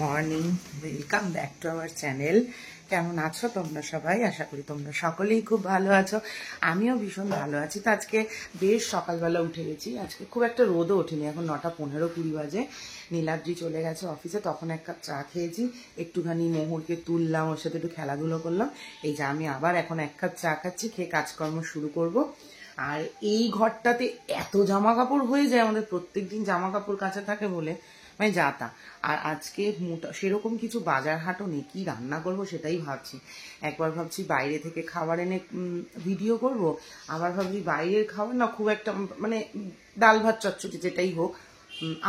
Morning, welcome back to our channel. কেমন আছো তোমরা সবাই? আশা করি তোমরা সকলেই খুব ভালো আছো। আমিও ভীষণ ভালো আছি। তো আজকে বেশ সকালবেলা উঠে গেছি। আজকে খুব একটা রোদও ওঠেনি, এখন 9:15-20 বাজে। নীলাদ্রি চলে গেছে অফিসে, তখন এক কাপ চা খেয়েছি, একটুখানি মোহরকে তুললাম, ওর সাথে একটু খেলাধুলো করলাম। এই যে আমি আবার এখন এক কাপ চা খাচ্ছি, খেয়ে কাজকর্ম শুরু করব। আর এই ঘরটাতে এত জামা কাপড় হয়ে যায়, আমাদের প্রত্যেকদিন জামা কাপড় কাচা থাকে বলে মানে যা তা। আর আজকে মোটা সেরকম কিছু বাজার হাটও নেই, কি রান্না করব সেটাই ভাবছি। একবার ভাবছি বাইরে থেকে খাবার এনে ভিডিও করব, আবার ভাবছি বাইরের খাবার না খুব একটা মানে ডাল ভাত চচ্চড়ি যেটাই হোক,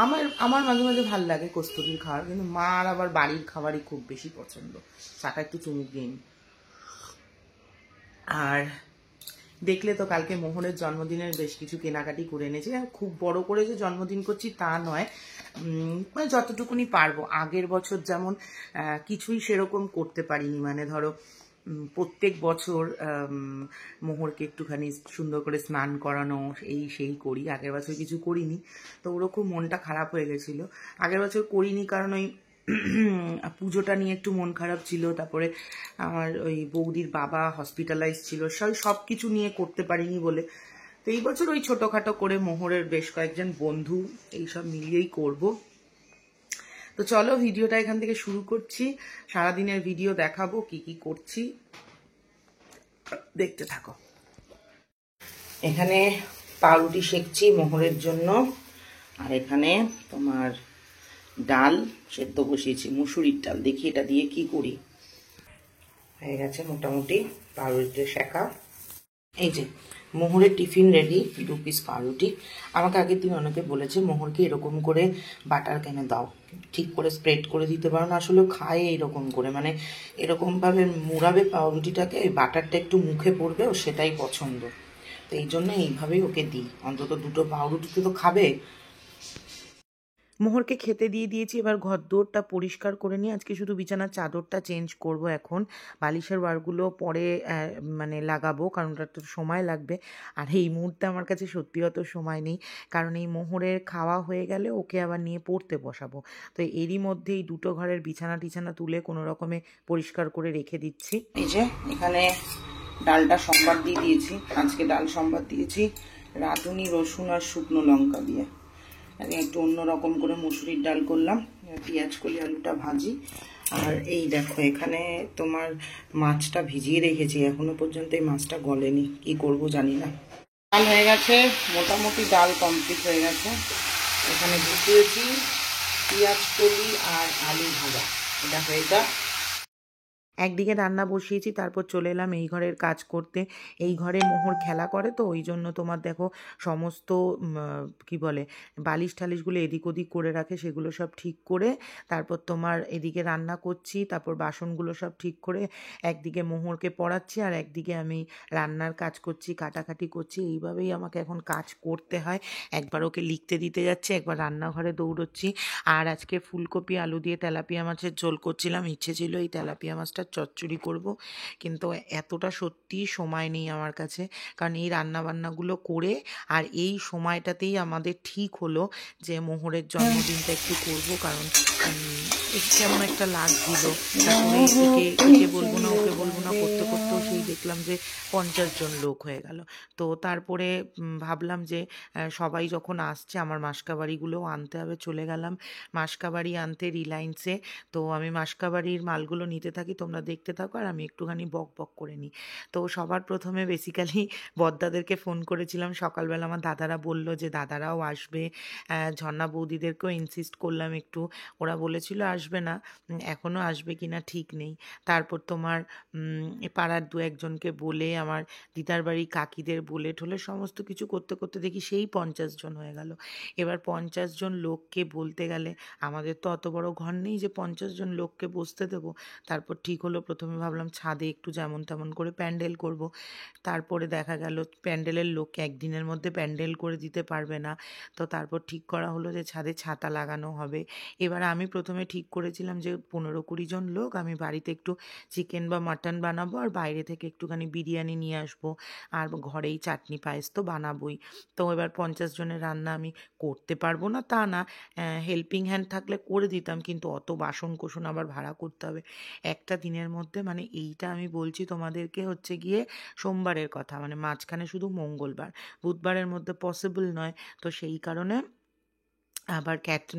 আমার আমার মাঝে মাঝে ভাল লাগে কস্তুরীর খাবার, কিন্তু মার আবার বাড়ির খাবারই খুব বেশি পছন্দ। চাটা একটু চুমুক দিন। আর দেখলে তো কালকে মোহনের জন্মদিনের বেশ কিছু কেনাকাটি করে এনেছি। আর খুব বড় করে যে জন্মদিন করছি তা নয়, মানে যতটুকুনি পারবো। আগের বছর যেমন কিছুই সেরকম করতে পারিনি, মানে ধরো প্রত্যেক বছর মোহরকে একটুখানি সুন্দর করে স্নান করানো এই সেই করি, আগের বছর কিছু করিনি। তো ওরকম মনটা খারাপ হয়ে গেছিলো। আগের বছর করিনি কারণ ওই পুজোটা নিয়ে একটু মন খারাপ ছিল, তারপরে আমার ওই বৌদির বাবা হসপিটালাইজ ছিল, সব কিছু নিয়ে করতে পারিনি বলে। তো এই বছর ওই ছোটোখাটো করে মোহরের বেশ কয়েকজন বন্ধু এইসব মিলিয়েই করব। তো চলো ভিডিওটা এখান থেকে শুরু করছি। সারাদিনের ভিডিও দেখাবো কি কি করছি, দেখতে থাকো। এখানে পাউরুটি সেকছি মোহরের জন্য, আর এখানে তোমার ডাল সেদ্ধ বসিয়েছি, মুসুরির ডাল। দেখি এটা দিয়ে কি করি। হয়ে গেছে মোটামুটি পাউরুটি শেখা। এই যে মোহরের টিফিন রেডি, 2 পিস পাউরুটি। আমাকে আগের দিন অনেকে বলেছে মোহরকে এরকম করে বাটার কেন দাও, ঠিক করে স্প্রেড করে দিতে পারো না। আসলে খায় এরকম করে, মানে এরকমভাবে মুড়াবে পাউরুটিটাকে, বাটারটা একটু মুখে পড়বে, ও সেটাই পছন্দ। তো এই জন্য এইভাবেই ওকে দিই, অন্তত 2টো পাউরুটিতে তো খাবে। মোহরকে খেতে দিয়ে দিয়েছি, এবার ঘরদোরটা পরিষ্কার করে নিয়ে আজকে শুধু বিছানার চাদরটা চেঞ্জ করব। এখন বালিশের ওয়ারগুলো পরে মানে লাগাবো, কারণ ওটা তো সময় লাগবে। আর এই মুহূর্তে আমার কাছে সত্যি অত সময় নেই, কারণ এই মোহরের খাওয়া হয়ে গেলে ওকে আবার নিয়ে পড়তে বসাবো। তো এরই মধ্যে এই 2টো ঘরের বিছানা টিছানা তুলে কোনো রকমে পরিষ্কার করে রেখে দিচ্ছি। এই যে এখানে ডালটা সম্বাদ দিয়ে দিয়েছি, আজকে ডাল সম্বাদ দিয়েছি রাঁধুনি রসুন আর শুকনো লঙ্কা দিয়ে। আমি একটু অন্যরকম করে মুসুরির ডাল করলাম, পেঁয়াজ কলি আলুটা ভাজি। আর এই দেখো এখানে তোমার মাছটা ভিজিয়ে রেখেছি, এখনো পর্যন্ত এই মাছটা গলেনি, কি করব জানি না। ডাল হয়ে গেছে, মোটামুটি ডাল কমপ্লিট হয়ে গেছে। এখানে ভিজিয়েছি পেঁয়াজ কলি আর আলু ভাজা, এটা হয়ে যাক। একদিকে রান্না বসিয়েছি, তারপর চলে এলাম এই ঘরের কাজ করতে। এই ঘরে মোহর খেলা করে, তো ওই জন্য তোমার দেখো সমস্ত কি বলে বালিশ টালিশগুলো এদিক ওদিক করে রাখে, সেগুলো সব ঠিক করে তারপর তোমার এদিকে রান্না করছি, তারপর বাসনগুলো সব ঠিক করে একদিকে মোহরকে পড়াচ্ছি আর একদিকে আমি রান্নার কাজ করছি, কাটাকাটি করছি। এইভাবেই আমাকে এখন কাজ করতে হয়। একবার ওকে লিখতে দিতে যাচ্ছে, একবার রান্নাঘরে দৌড়চ্ছি। আর আজকে ফুলকপি আলু দিয়ে তেলাপিয়া মাছের ঝোল করছিলাম, ইচ্ছে ছিল এই তেলাপিয়া মাছটা চচ্চড়ি করব, কিন্তু এতটা সত্যি সময় নেই আমার কাছে। কারণ এই রান্নাবান্নাগুলো করে আর এই সময়টাতেই আমাদের ঠিক হলো যে মোহরের জন্মদিনটা একটু করব, কারণ কেমন একটা লাগছিল। তারপরে একে বলবো না ওকে বলবো না করতে করতেও সেই দেখলাম যে 50 জন লোক হয়ে গেল। তো তারপরে ভাবলাম যে সবাই যখন আসছে আমার মাসকাবাড়িগুলোও আনতে হবে, চলে গেলাম মাসকাবাড়ি আনতে রিলায়েন্সে। তো আমি মাসকাবাড়ির মালগুলো নিতে থাকি, তোমরা দেখতে থাকো আর আমি একটুখানি বক বক করে নিই। তো সবার প্রথমে বেসিক্যালি বড়দাদেরকে ফোন করেছিলাম সকালবেলা, আমার দাদারা বলল যে দাদারাও আসবে। ঝর্ণা বৌদিদেরকেও ইনসিস্ট করলাম একটু, ওরা বলেছিল আসবে না, এখনও আসবে কি না ঠিক নেই। তারপর তোমার পাড়ার 2-1জনকে বলে, আমার দিদার বাড়ি কাকিদের বলে ঠলে সমস্ত কিছু করতে করতে দেখি সেই 50 জন হয়ে গেল। এবার 50 জন লোককে বলতে গেলে আমাদের তো অত বড় ঘর নেই যে 50 জন লোককে বসতে দেবো। তারপর ঠিক হলো, প্রথমে ভাবলাম ছাদে একটু যেমন তেমন করে প্যান্ডেল করব। তারপরে দেখা গেল প্যান্ডেলের লোককে একদিনের মধ্যে প্যান্ডেল করে দিতে পারবে না। তো তারপর ঠিক করা হলো যে ছাদে ছাতা লাগানো হবে। এবার আমি আমি প্রথমে ঠিক করেছিলাম যে 15-20 জন লোক, আমি বাড়িতে একটু চিকেন বা মাটন বানাবো আর বাইরে থেকে একটুখানি বিরিয়ানি নিয়ে আসবো, আর ঘরেই চাটনি পায়েস তো বানাবোই। তো এবার 50 জনের রান্না আমি করতে পারবো না তা না, হেল্পিং হ্যান্ড থাকলে করে দিতাম, কিন্তু অত বাসন কোসন আবার ভাড়া করতে হবে একটা দিনের মধ্যে। মানে এইটা আমি বলছি তোমাদেরকে হচ্ছে গিয়ে সোমবারের কথা, মানে মাঝখানে শুধু মঙ্গলবার, বুধবারের মধ্যে পসিবল নয়। তো সেই কারণে আবার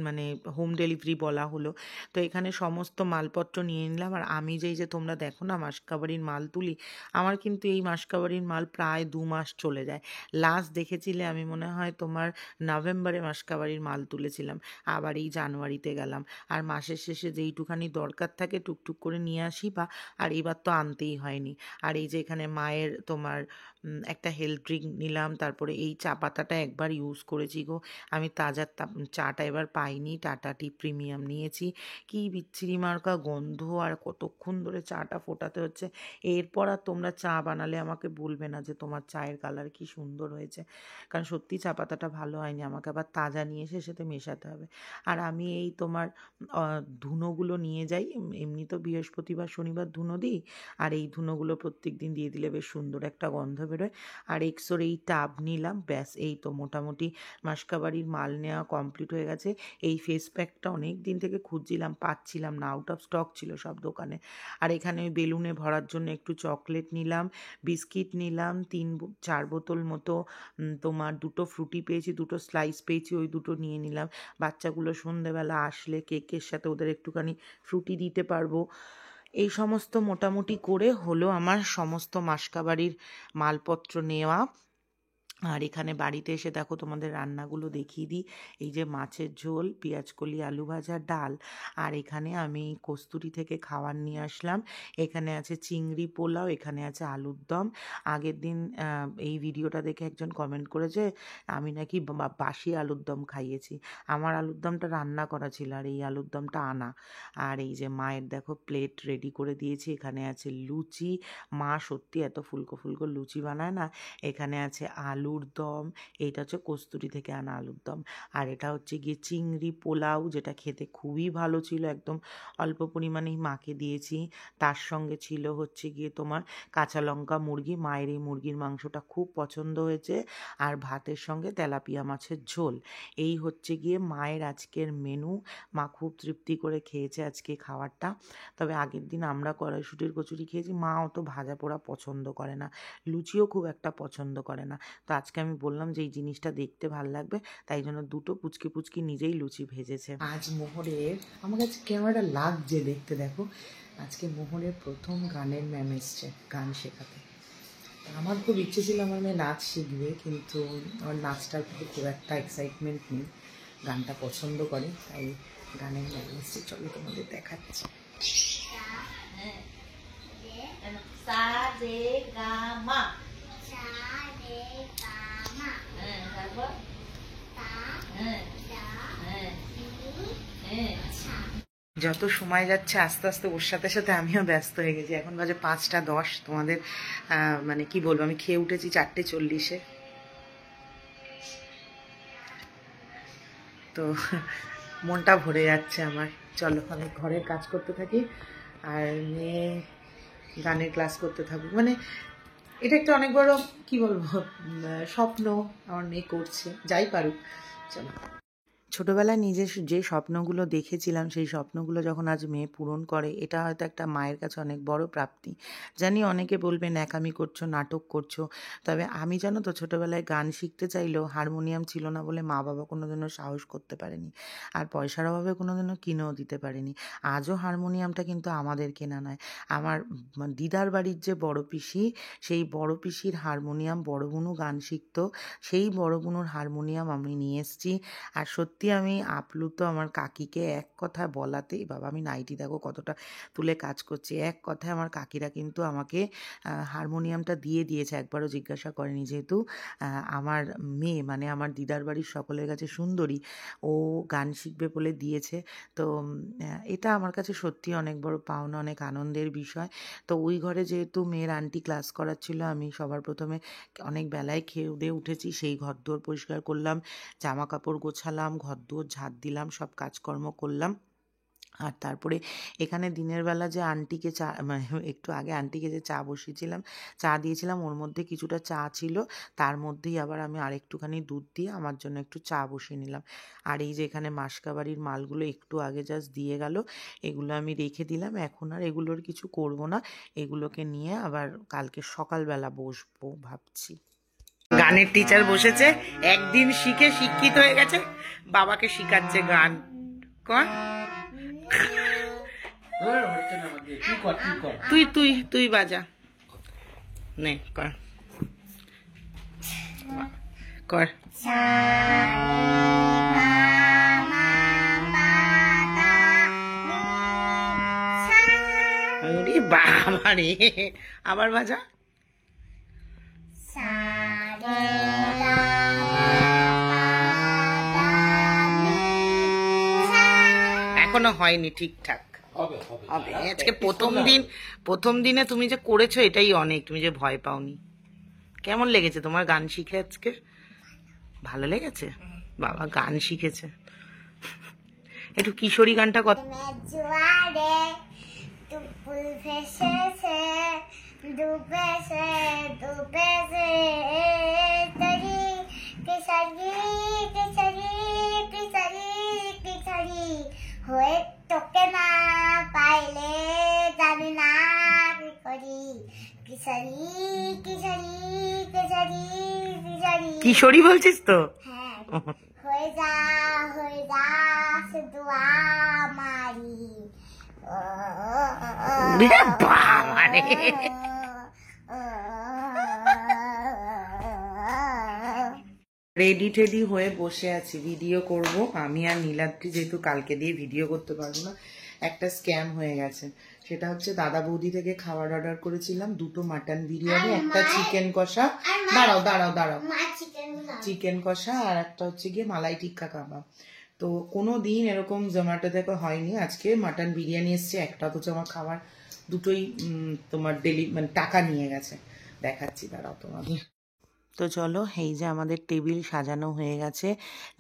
মানে হোম ডেলিভারি বলা হলো। তো এখানে সমস্ত মালপত্র নিয়ে নিলাম। আর আমি যে তোমরা দেখো না মাসকাবারির মাল তুলি, আমার কিন্তু এই মাসকাবারির মাল প্রায় 2 মাস চলে যায়। লাস্ট দেখেছিলে আমি মনে হয় তোমার নভেম্বরে মাসকাবারির মাল তুলেছিলাম, আবার এই জানুয়ারিতে গেলাম। আর মাসের শেষে যেইটুখানি দরকার থাকে টুকটুক করে নিয়ে আসি, বা আর এবার তো আনতেই হয়নি। আর এই যে এখানে মায়ের তোমার একটা হেলথ ড্রিঙ্ক নিলাম, তারপরে এই চা পাতাটা একবার ইউজ করেছি গো, আমি তাজা চাটা এবার পাইনি, টাটা টি প্রিমিয়াম নিয়েছি। কি বিচ্ছিরি মার্কা গন্ধ, আর কতক্ষণ ধরে চাটা ফোটাতে হচ্ছে। এরপর আর তোমরা চা বানালে আমাকে বলবে না যে তোমার চায়ের কালার কি সুন্দর হয়েছে, কারণ সত্যি চা পাতাটা ভালো হয়নি, আমাকে আবার তাজা নিয়ে এসে সাথে মেশাতে হবে। আর আমি এই তোমার ধুনোগুলো নিয়ে যাই, এমনি তো বৃহস্পতিবার শনিবার ধুনো দিই, আর এই ধুনোগুলো প্রত্যেক দিন দিয়ে দিলে বেশ সুন্দর একটা গন্ধ বেরোয়। আর এক্সোর এই টাব নিলাম, ব্যাস এই তো মোটামুটি মাসকাবারির মাল নেওয়া কমপ্লিট হয়ে গেছে। এই ফেস প্যাকটা অনেক দিন থেকে খুঁজছিলাম, পাচ্ছিলাম না, আউট অফ স্টক ছিল সব দোকানে। আর এখানে ওই বেলুনে ভরার জন্য একটু চকলেট নিলাম, বিস্কিট নিলাম 3-4 বোতল মতো, তোমার 2টো ফ্রুটি পেয়েছি, 2টো স্লাইস পেয়েছি, ওই 2টো নিয়ে নিলাম। বাচ্চাগুলো সন্ধেবেলা আসলে কেকের সাথে ওদের একটুখানি ফ্রুটি দিতে পারবো। এই সমস্ত মোটামুটি করে হলো আমার সমস্ত মাসকাবারির মালপত্র নেওয়া। আর এখানে বাড়িতে এসে দেখো তোমাদের রান্নাগুলো দেখিয়ে দিই। এই যে মাছের ঝোল, পেঁয়াজকলি আলু ভাজা, ডাল। আর এখানে আমি কস্তুরি থেকে খাবার নিয়ে আসলাম। এখানে আছে চিংড়ি পোলাও, এখানে আছে আলুর দম। আগের দিন এই ভিডিওটা দেখে একজন কমেন্ট করেছে আমি নাকি বাসি আলুর দম খাইয়েছি। আমার আলুর দমটা রান্না করা ছিল, আর এই আলুর দমটা আনা। আর এই যে মায়ের দেখো প্লেট রেডি করে দিয়েছি, এখানে আছে লুচি, মা সত্যি এত ফুলকো ফুলকো লুচি বানায় না। এখানে আছে আলুর দম, এইটা হচ্ছে কস্তুরি থেকে আনা আলুর দম। আর এটা হচ্ছে গিয়ে চিংড়ি পোলাও, যেটা খেতে খুবই ভালো ছিল, একদম অল্প পরিমাণেই মাকে দিয়েছি। তার সঙ্গে ছিল হচ্ছে গিয়ে তোমার কাঁচা লঙ্কা মুরগি, মায়ের এই মুরগির মাংসটা খুব পছন্দ হয়েছে। আর ভাতের সঙ্গে তেলাপিয়া মাছের ঝোল। এই হচ্ছে গিয়ে মায়ের আজকের মেনু। মা খুব তৃপ্তি করে খেয়েছে আজকে খাবারটা। তবে আগের দিন আমরা কড়াইশুঁটির কচুরি খেয়েছি, মা অত ভাজা পোড়া পছন্দ করে না, লুচিও খুব একটা পছন্দ করে না। তো আজকে আমি বললাম যে এই জিনিসটা দেখতে ভাল লাগবে, তাই জন্য 2টো পুচকি পুচকি নিজেই লুচি ভেজেছে। আজ মোহরের, আমার কাছে ক্যামেরাটা লাগছে দেখতে, দেখো আজকে মোহরের প্রথম গানের ম্যাম এসছে গান শেখাতে। আমার খুব ইচ্ছে ছিল আমার মেয়ে নাচ শিখবে, কিন্তু আমার নাচটার প্রতি খুব একটা এক্সাইটমেন্ট নেই, গানটা পছন্দ করে, তাই গানের ম্যাম এসছে, চলো তোমাদের দেখাচ্ছি। সা রে গা মা, যত সময় যাচ্ছে আস্তে আস্তে ওর সাথে সাথে আমিও ব্যস্ত হয়ে গেছি। এখন বাজে 5টা 10, তোমাদের মানে কি বলবো, আমি খেয়ে উঠেছি 4টে 40-এ। তো মনটা ভরে যাচ্ছে আমার। চলো আমি ঘরের কাজ করতে থাকি, আর মেয়ে গানের ক্লাস করতে থাকুক। মানে এটা একটা অনেক বড় কি বলবো স্বপ্ন আমার মেয়ে করছে, যাই পারুক। চলো, ছোটবেলায় যে স্বপ্নগুলো দেখেছিলাম সেই স্বপ্নগুলো যখন আজ মেয়ে পূরণ করে, এটা হয়তো একটা মায়ের কাছে অনেক বড় প্রাপ্তি। জানি অনেকে বলবে ন্যাকামি করছো, নাটক করছো, তবে আমি জানো তো ছোটবেলায় গান শিখতে চাইলেও হারমোনিয়াম ছিল না বলে মা বাবা কোনোদিনও সাহস করতে পারেনি, আর পয়সার অভাবে কোনোদিনও কিনেও দিতে পারেনি। আজও হারমোনিয়ামটা কিন্তু আমাদের কেনা নয়, আমার দিদার বাড়ির যে বড় পিসি, সেই বড় পিসির হারমোনিয়াম, বড় বুনু গান শিখতো, সেই বড় বুনুর হারমোনিয়াম আমি নিয়ে এসেছি। আর সত্যি আমি আপ্লুত আমার কাকিকে এক কথা বলাতেই, বাবা আমি নাইটি দেখো কতটা তুলে কাজ করছি, এক কথায় আমার কাকিরা কিন্তু আমাকে হারমোনিয়ামটা দিয়ে দিয়েছে, একবারও জিজ্ঞাসা করেনি। যেহেতু আমার মেয়ে মানে আমার দিদার বাড়ির সকলের কাছে সুন্দরী, ও গান শিখবে বলে দিয়েছে। তো এটা আমার কাছে সত্যি অনেক বড় পাওনা, অনেক আনন্দের বিষয়। তো ওই ঘরে যেহেতু মেয়ের আন্টি ক্লাস করাচ্ছিল, আমি সবার প্রথমে অনেক বেলায় খেয়ে দিয়ে উঠেছি, সেই ঘরদোর পরিষ্কার করলাম, জামা কাপড় গোছালাম, ঘরদোর ঝাড় দিলাম, সব কাজকর্ম করলাম। আর তারপরে এখানে দিনের বেলা যে আন্টিকে চা মানে একটু আগে আন্টিকে যে চা বসিয়েছিলাম, চা দিয়েছিলাম, ওর মধ্যে কিছুটা চা ছিল, তার মধ্যেই আবার আমি আরেকটুখানি দুধ দিয়ে আমার জন্য একটু চা বসিয়ে নিলাম। আর এই যে এখানে মাসকাবাড়ির মালগুলো একটু আগে জাস্ট দিয়ে গেল, এগুলো আমি রেখে দিলাম। এখন আর এগুলোর কিছু করব না, এগুলোকে নিয়ে আবার কালকে সকালবেলা বসবো ভাবছি। গানের টিচার বসেছে, একদিন শিখে শিক্ষিত হয়ে গেছে, বাবাকে শিখাচ্ছে গান। কর তুই তুই তুই বাজা, নে কর কর। বাবা রে, আবার বাজা। এখনো হয়নি ঠিকঠাক, হবে। আজকে প্রথম দিনে তুমি যে করেছো এটাই অনেক, তুমি যে ভয় পাওনি। কেমন লেগেছে তোমার গান শিখে আজকে? ভালো লেগেছে? বাবা গান শিখেছে। একটু কিশোরী গানটা কত হয়ে তোকে না পাইলে জানি না কি করি, কিশোরী কিশোরী কিশোরী কিশোরী। কিশোরী বলছিস তো? হ্যাঁ, হয়ে যা শুধু আমারি। রেডি টেডি হয়ে বসে আছি, ভিডিও করব আমি আর নীলাদ্রি, যেহেতু কালকে দিয়ে ভিডিও করতে পারবো না। একটা স্ক্যাম হয়ে গেছে, সেটা হচ্ছে দাদা বৌদি থেকে খাবার অর্ডার করেছিলাম, 2টো মাটন বিরিয়ানি, একটা চিকেন কষা, দাঁড়াও চিকেন কষা, আর একটা হচ্ছে গিয়ে মালাই টিক্কা কাবাব। তো কোনো দিন এরকম জোম্যাটো থেকে হয়নি, আজকে মাটন বিরিয়ানি এসছে একটা, অথচ আমার খাবার দুটোই তোমার মানে টাকা নিয়ে গেছে। দেখাচ্ছি দাঁড়াও তোমাদের। তো চলো, এই যে আমাদের টেবিল সাজানো হয়ে গেছে।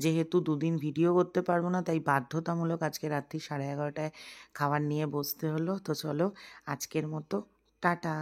যেহেতু দুদিন ভিডিও করতে পারবো না, তাই বাধ্যতামূলক আজকে রাত্রি 11:30টায় খাবার নিয়ে বসতে হলো। তো চলো, আজকের মতো টাটা।